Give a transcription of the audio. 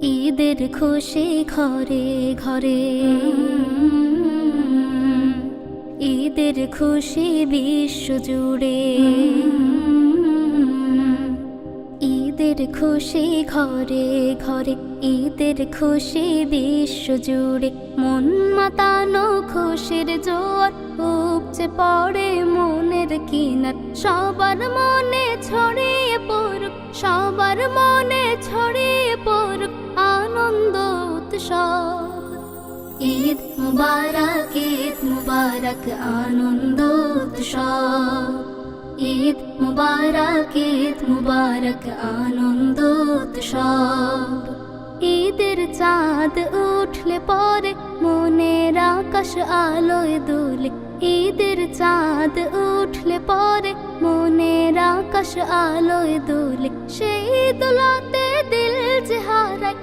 ঈদের খুশি ঘরে ঘরে, ঈদের খুশি বিশ্ব জুড়ে, ঈদের খুশি ঘরে ঘরে, ঈদের খুশি বিশ্ব জুড়ে। মন মাতানো খুশির জোয়ার উপচে পড়ে মনের কিনার, সবার মনে ছড়িয়ে পড়ুক, সবার মনে ছড়িয়ে পড়ুক আনন্দ উৎসব। ঈদ মুবারক, ঈদ মুবারক, আনন্দ উৎসব। ঈদ মুবারক, ঈদ মুবারক, আনন্দ উৎসব। ঈদের চাঁদ উঠলে পরে মনের আকাশ আলোয় দোলে, ঈদের চাঁদ উঠলে পরে মনের আকাশ আলোয় দোলে। সেই দোলাতে দিল যে হারায়